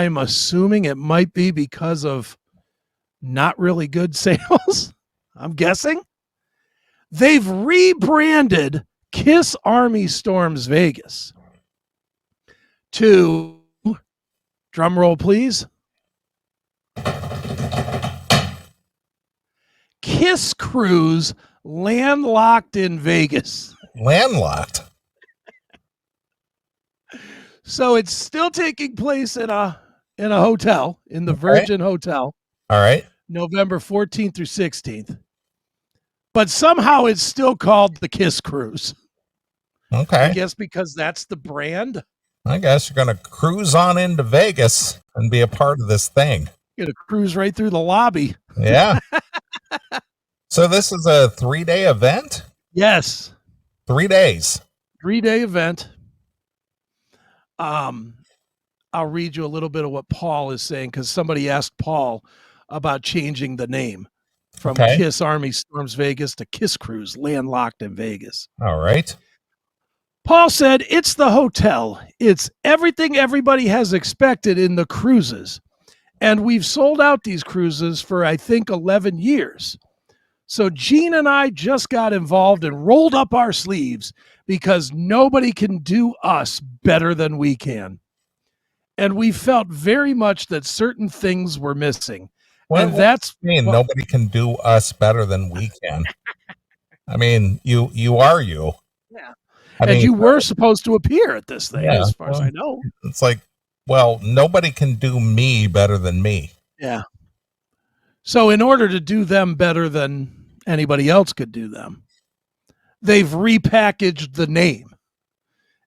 I'm assuming it might be because of not really good sales. I'm guessing. They've rebranded Kiss Army Storms Vegas to, drum roll please, Kiss Cruise Landlocked in Vegas. Landlocked. So it's still taking place in a hotel, in the Virgin Hotel. All right. November 14th through 16th. But somehow it's still called the Kiss Cruise. Okay. I guess because that's the brand. I guess you're going to cruise on into Vegas and be a part of this thing. You're going to cruise right through the lobby. Yeah. So this is a 3-day event? Yes. 3 days. 3-day event. I'll read you a little bit of what Paul is saying, because somebody asked Paul about changing the name from Kiss Army Storms Vegas to Kiss Cruise Landlocked in Vegas. All right. Paul said, it's the hotel. It's everything everybody has expected in the cruises. And we've sold out these cruises for, I think, 11 years. So Gene and I just got involved and rolled up our sleeves because nobody can do us better than we can. And we felt very much that certain things were missing. Well, and that's nobody can do us better than we can. I mean, you are you. Yeah. I mean, you were supposed to appear at this thing, as far as I know. It's like, well, nobody can do me better than me. Yeah. So in order to do them better than anybody else could do them, they've repackaged the name.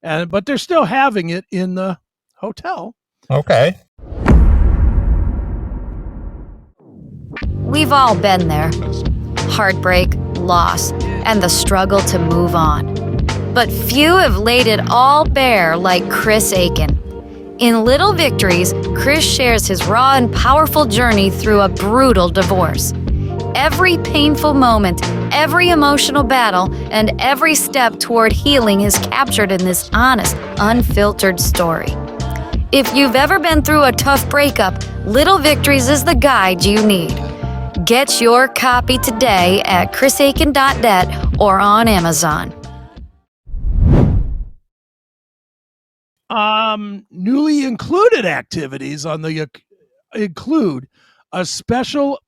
But they're still having it in the hotel. Okay. We've all been there. Heartbreak, loss, and the struggle to move on. But few have laid it all bare like Chris Akin. In Little Victories, Chris shares his raw and powerful journey through a brutal divorce. Every painful moment, every emotional battle, and every step toward healing is captured in this honest, unfiltered story. If you've ever been through a tough breakup, Little Victories is the guide you need. Get your copy today at chrisakin.net or on Amazon. Newly included activities on the include a special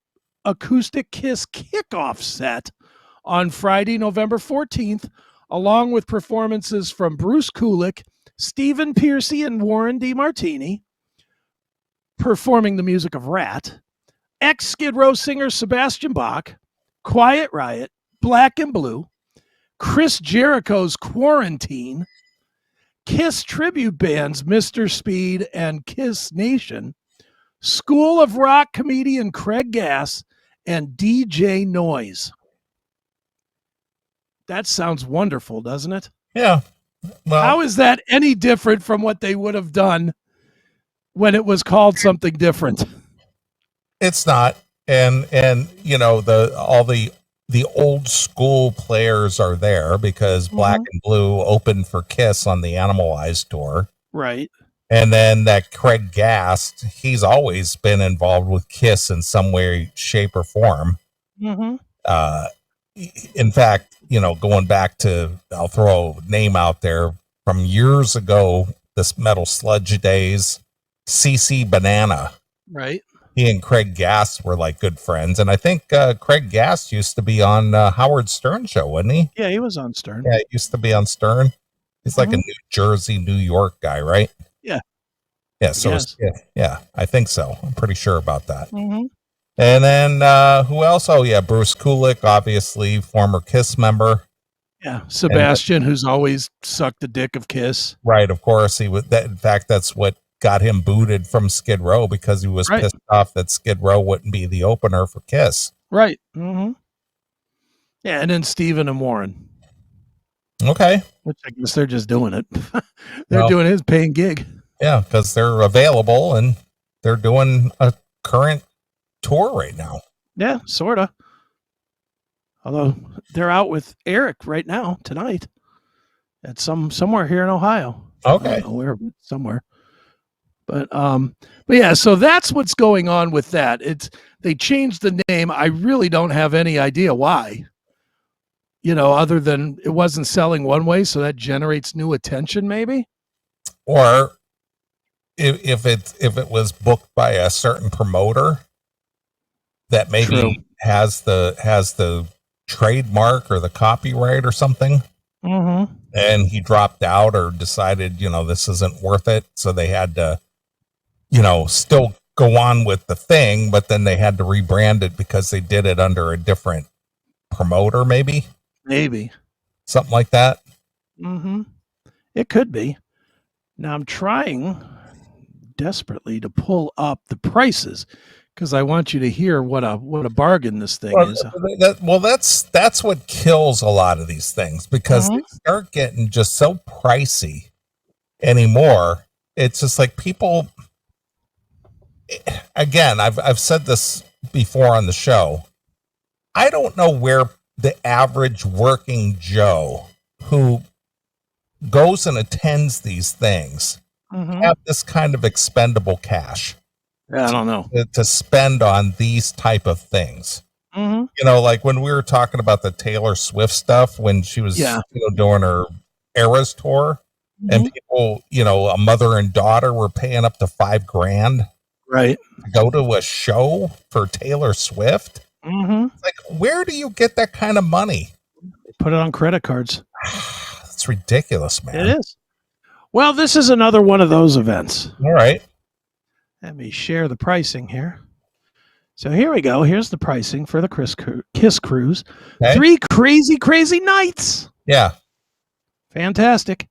acoustic Kiss kickoff set on Friday, November 14th, along with performances from Bruce Kulick, Stephen Piercy, and Warren DeMartini, performing the music of Rat, ex-Skid Row singer Sebastian Bach, Quiet Riot, Black and Blue, Chris Jericho's Quarantine, Kiss tribute bands Mr. Speed and Kiss Nation, School of Rock comedian Craig Gass, and DJ Noise. That sounds wonderful, doesn't it? Yeah. Well, how is that any different from what they would have done when it was called something different? It's not. And you know, all the old school players are there because Black and Blue opened for Kiss on the Animalized tour. Right. And then that Craig Gass, he's always been involved with Kiss in some way, shape, or form. Mm-hmm. In fact, you know, going back to, I'll throw a name out there from years ago, this Metal Sludge days, CC Banana. Right. He and Craig Gass were like good friends. And I think Craig Gass used to be on Howard Stern show, wasn't he? Yeah, he was on Stern. Yeah, he used to be on Stern. He's like a New Jersey, New York guy, right? Yeah. Yeah, so yeah, I think so. I'm pretty sure about that. Mm-hmm. And then who else? Oh, yeah, Bruce Kulick, obviously, former Kiss member. Yeah, Sebastian, who's always sucked the dick of Kiss. Right, of course. He was. In fact, that's what got him booted from Skid Row, because he was pissed off that Skid Row wouldn't be the opener for Kiss. Right. Mm-hmm. Yeah, and then Steven and Warren. Okay. Which I guess they're just doing it. They're doing his paying gig. Yeah, because they're available and they're doing a current tour right now. Yeah, sort of. Although they're out with Eric right now, tonight, at somewhere here in Ohio. Okay. I don't know where, but somewhere. But yeah, so that's what's going on with that. They changed the name. I really don't have any idea why. Other than it wasn't selling one way, so that generates new attention, maybe. Or if it was booked by a certain promoter that maybe True. has the trademark or the copyright or something, and he dropped out or decided, this isn't worth it, so they had to, still go on with the thing, but then they had to rebrand it because they did it under a different promoter, maybe something like that. It could be. Now I'm trying desperately to pull up the prices because I want you to hear what a bargain this thing is. That's what kills a lot of these things, because they start getting just so pricey anymore. It's just like people. Again, I've said this before on the show. I don't know where the average working Joe who goes and attends these things have this kind of expendable cash. I don't know. To spend on these type of things. Like when we were talking about the Taylor Swift stuff when she was doing her Eras tour, and people, a mother and daughter were paying up to $5,000 right to go to a show for Taylor Swift. Like, where do you get that kind of money? Put it on credit cards. It's ridiculous, man. It is. Well, this is another one of those events. All right. Let me share the pricing here. So here we go. Here's the pricing for the Kiss Cruise. Okay. 3 crazy nights. Yeah. Fantastic.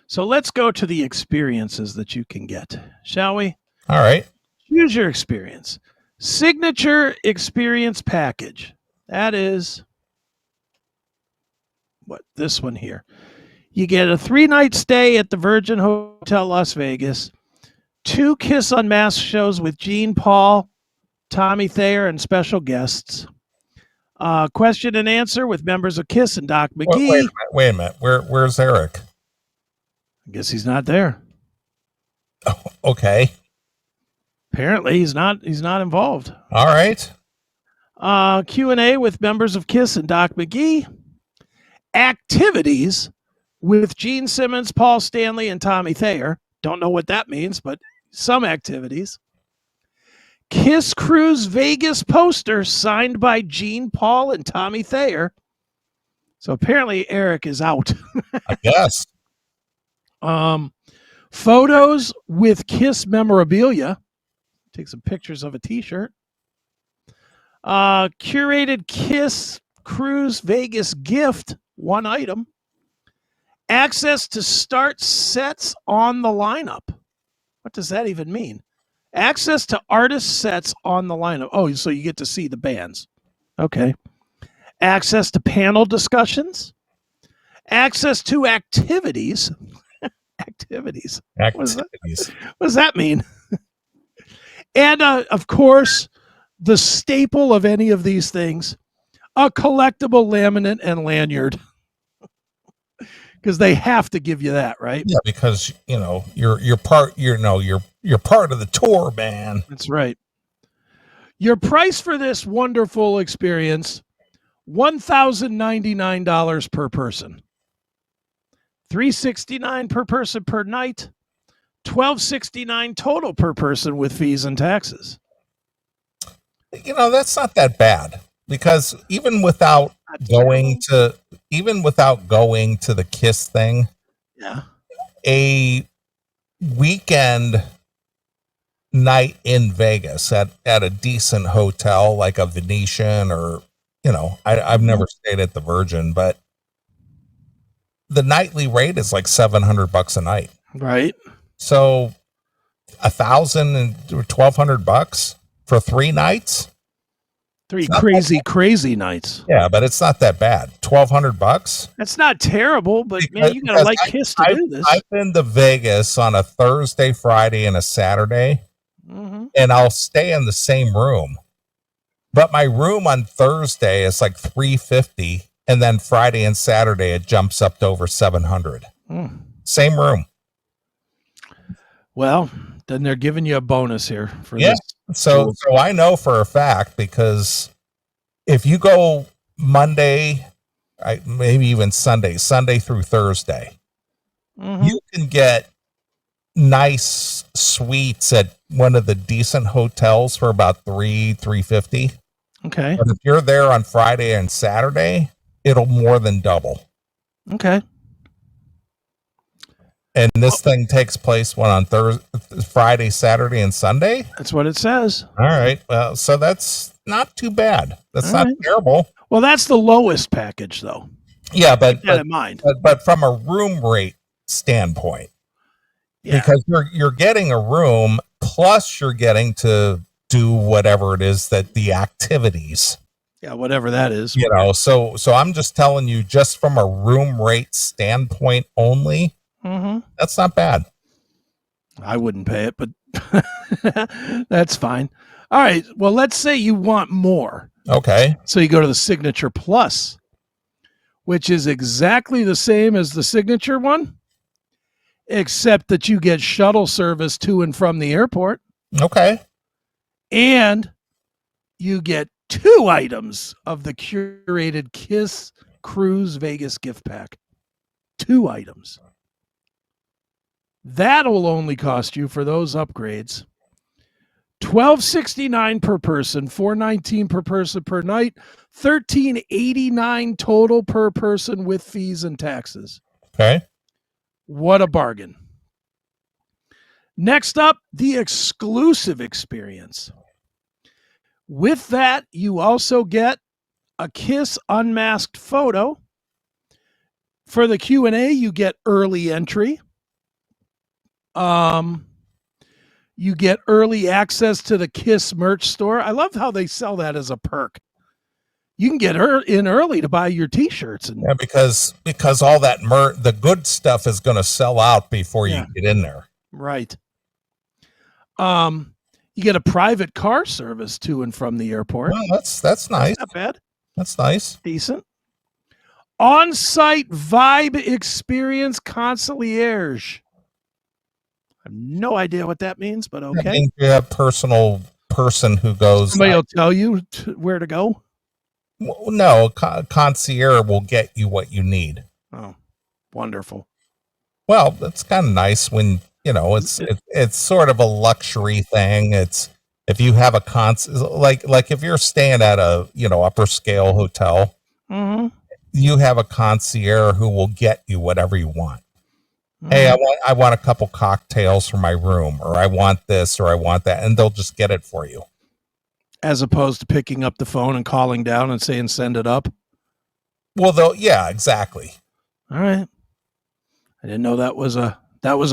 So let's go to the experiences that you can get, shall we? All right. Choose your experience. Signature experience package. That is this one here. You get a 3-night stay at the Virgin Hotel Las Vegas, 2 Kiss Unmasked shows with Gene Paul, Tommy Thayer, and special guests. Question and answer with members of Kiss and Doc McGee. Wait a minute. Where's Eric? I guess he's not there. Oh, okay. Apparently he's not involved. All right. Q&A with members of Kiss and Doc McGee. Activities with Gene Simmons, Paul Stanley, and Tommy Thayer. Don't know what that means, but some activities. Kiss Cruise Vegas poster signed by Gene Paul and Tommy Thayer. So apparently Eric is out. I guess. Photos with Kiss memorabilia. Take some pictures of a t-shirt. Curated Kiss Cruise Vegas gift, 1 item. Access to start sets on the lineup. What does that even mean? Access to artist sets on the lineup. Oh, so you get to see the bands. Okay. Access to panel discussions. Access to activities. Activities. What does that mean? And, of course, the staple of any of these things, a collectible laminate and lanyard. Because they have to give you that, right? Yeah, because you're part of the tour, man. That's right. Your price for this wonderful experience, $1,099 per person. $369 per person per night. $1,269 total per person with fees and taxes. That's not that bad, because even without going to the Kiss thing, a weekend night in Vegas at a decent hotel like a Venetian, or I've never stayed at the Virgin, but the nightly rate is like $700 a night, right? So $1,000 and $1,200 for 3 nights. 3 crazy nights. Yeah, but it's not that bad. $1,200. That's not terrible, but man, you gotta like Kiss to do this. I've been to Vegas on a Thursday, Friday, and a Saturday, and I'll stay in the same room. But my room on Thursday is like $350, and then Friday and Saturday it jumps up to over $700. Same room. Well, then they're giving you a bonus here for Yeah. this. So I know for a fact, because if you go Monday, maybe even Sunday through Thursday, you can get nice suites at one of the decent hotels for about $350. Okay. But if you're there on Friday and Saturday, it'll more than double. Okay. And this thing takes place on Thursday, Friday, Saturday, and Sunday. That's what it says. All right. Well, so that's not too bad. That's not terrible. Well, that's the lowest package, though. Yeah, but Keep that in mind. But from a room rate standpoint, Yeah. because you're getting a room, plus you're getting to do whatever it is that the activities. Yeah, whatever that is. You know, so I'm just telling you, just from a room rate standpoint only, that's not bad. I wouldn't pay it, but that's fine. All right. Well, let's say you want more. Okay. So you go to the Signature Plus, which is exactly the same as the Signature one, except that you get shuttle service to and from the airport. Okay. And you get 2 items of the curated Kiss Cruise Vegas gift pack. 2 items. That'll only cost you, for those upgrades, $1,269 per person, $419 per person per night, $1,389 total per person with fees and taxes. Okay. What a bargain. Next up, the exclusive experience. With that, you also get a Kiss unmasked photo. For the Q&A, you get early entry. You get early access to the Kiss merch store. I love how they sell that as a perk. You can get in early to buy your T-shirts. Yeah, because all that the good stuff is going to sell out before you get in there. Right. You get a private car service to and from the airport. Well, that's nice. That's not bad. That's nice. Decent. On-site vibe experience concierge. I have no idea what that means, but okay. I mean, you have personal person who goes. Somebody will tell you where to go. No, concierge will get you what you need. Oh, wonderful. Well, that's kind of nice when, you know, it's sort of a luxury thing. It's if you have a like if you're staying at a, you know, upper scale hotel, you have a concierge who will get you whatever you want. Hey, I want a couple cocktails for my room, or I want this, or I want that, and they'll just get it for you. As opposed to picking up the phone and calling down and saying, send it up. Well, yeah, exactly. All right. I didn't know that was a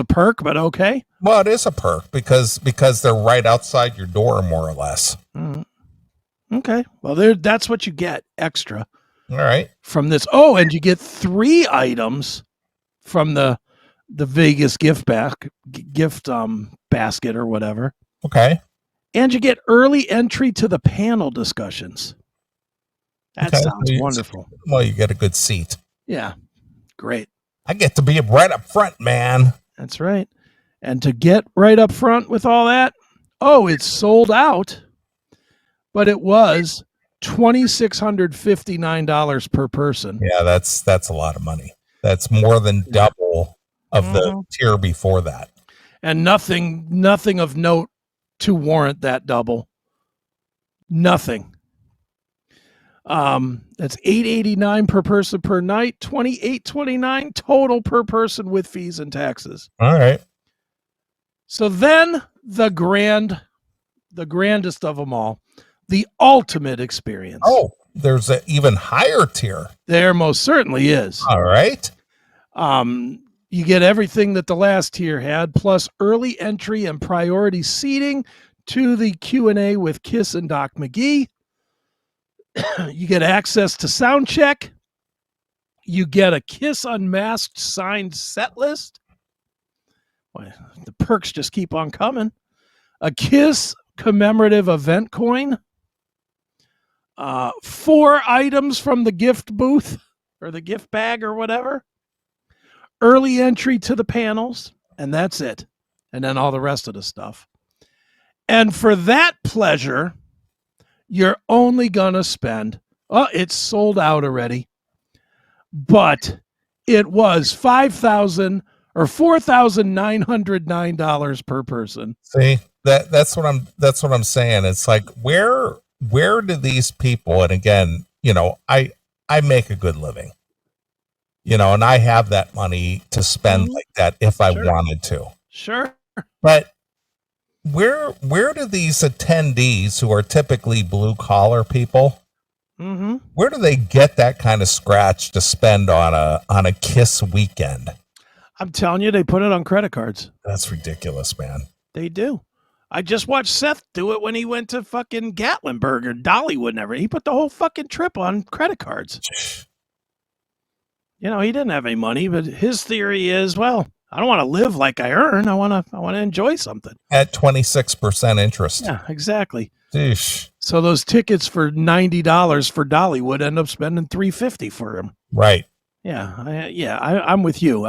perk, but okay. Well, it is a perk because they're right outside your door, more or less. Okay. Well, that's what you get extra. All right. From this. Oh, and you get 3 items from the Vegas gift basket or whatever. Okay. And you get early entry to the panel discussions. That sounds wonderful. Well, you get a good seat. Yeah. Great. I get to be right up front, man. That's right. And to get right up front with all that, it's sold out. But it was $2,659 per person. Yeah, that's a lot of money. That's more than double of the tier before that. And nothing of note to warrant that double. Nothing. That's $889 per person per night, $2,829 total per person with fees and taxes. All right. So then the grandest of them all, the ultimate experience. Oh, there's an even higher tier. There most certainly is. All right. You get everything that the last tier had, plus early entry and priority seating to the Q&A with Kiss and Doc McGee. You get access to sound check. You get a Kiss Unmasked signed set list. Boy, the perks just keep on coming. A Kiss commemorative event coin. 4 items from the gift booth or the gift bag or whatever. Early entry to the panels, and that's it. and then all the rest of the stuff. And for that pleasure, you're only going to spend, it's sold out already, but it was $4,909 per person. See, that's what I'm saying. It's like, where do these people, and again, I make a good living, and I have that money to spend like that if I wanted to. Sure. But where do these attendees, who are typically blue collar people, where do they get that kind of scratch to spend on a Kiss weekend? I'm telling you, they put it on credit cards. That's ridiculous, man. They do. I just watched Seth do it when he went to fucking Gatlinburg or Dollywood and everything. He put the whole fucking trip on credit cards. He didn't have any money, but his theory is, well, I don't want to live like I earn. I want to enjoy something. At 26% interest. Yeah, exactly. Sheesh. So those tickets for $90 for Dollywood end up spending $350 for him. Right. Yeah. I'm with you.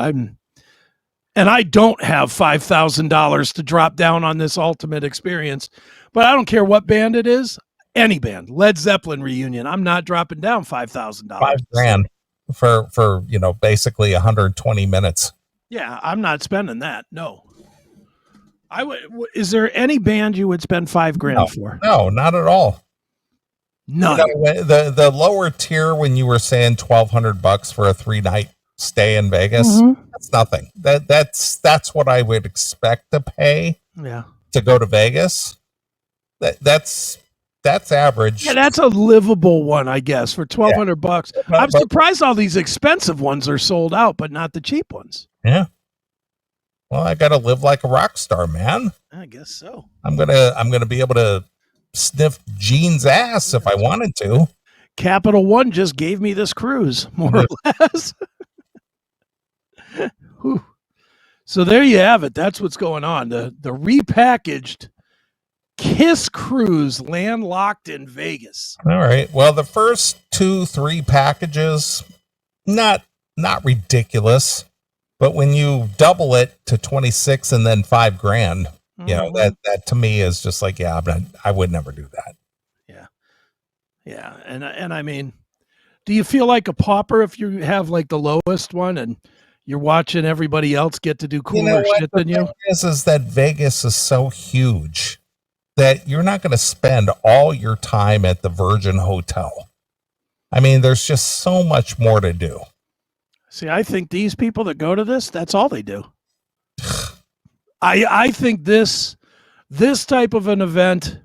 And I don't have $5,000 to drop down on this ultimate experience, but I don't care what band it is. Any band, Led Zeppelin reunion. I'm not dropping down $5,000. $5,000 for basically 120 minutes. Yeah, I'm not spending that. No. I would. Is there any band you would spend $5,000 for? No, not at all. None. The lower tier, when you were saying $1,200 for a 3-night stay in Vegas, that's nothing. That's what I would expect to pay. Yeah. To go to Vegas. That's average. Yeah, that's a livable one, I guess, for $1,200. I'm surprised all these expensive ones are sold out, but not the cheap ones. Yeah. Well, I got to live like a rock star, man. I guess so. I'm gonna be able to sniff Gene's ass if I wanted to. Capital One just gave me this cruise, more or less. So there you have it. That's what's going on. The repackaged Kiss Cruise Landlocked in Vegas. All right. Well, the first 2-3 packages, not ridiculous, but when you double it to 26 and then $5,000, that to me is just like, I would never do that. Yeah. And I mean, do you feel like a pauper if you have like the lowest one and you're watching everybody else get to do cooler shit than you? Is that Vegas is so huge that you're not going to spend all your time at the Virgin Hotel. I mean, there's just so much more to do. See, I think these people that go to this, that's all they do. I think this type of an event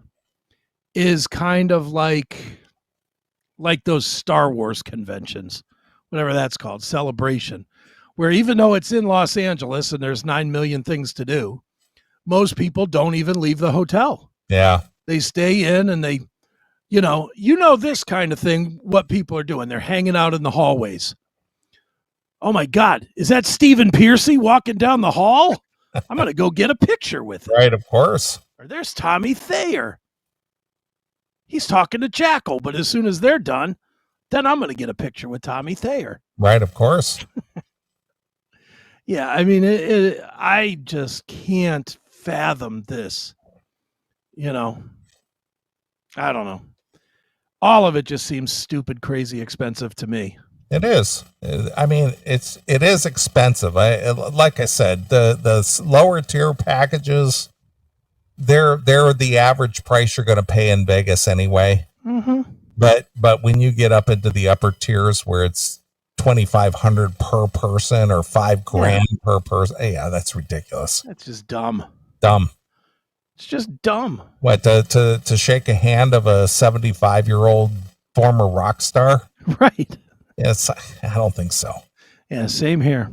is kind of like those Star Wars conventions, whatever that's called, Celebration, where even though it's in Los Angeles and there's 9 million things to do, most people don't even leave the hotel. Yeah. They stay in and they, this kind of thing, what people are doing. They're hanging out in the hallways. Oh my God, is that Stephen Piercy walking down the hall? I'm going to go get a picture with him. Right, of course. Or there's Tommy Thayer. He's talking to Jackal, but as soon as they're done, then I'm going to get a picture with Tommy Thayer. Right, of course. Yeah, I mean, I just can't fathom this. I don't know. All of it just seems stupid, crazy expensive to me. It is. I mean, it is expensive. Like I said, the lower tier packages, they're the average price you're going to pay in Vegas anyway. Mm-hmm. But when you get up into the upper tiers where it's $2,500 per person or $5,000 per person, that's ridiculous. That's just dumb. It's just dumb. What, to shake a hand of a 75-year-old former rock star? Right. Yes, I don't think so. Yeah, same here.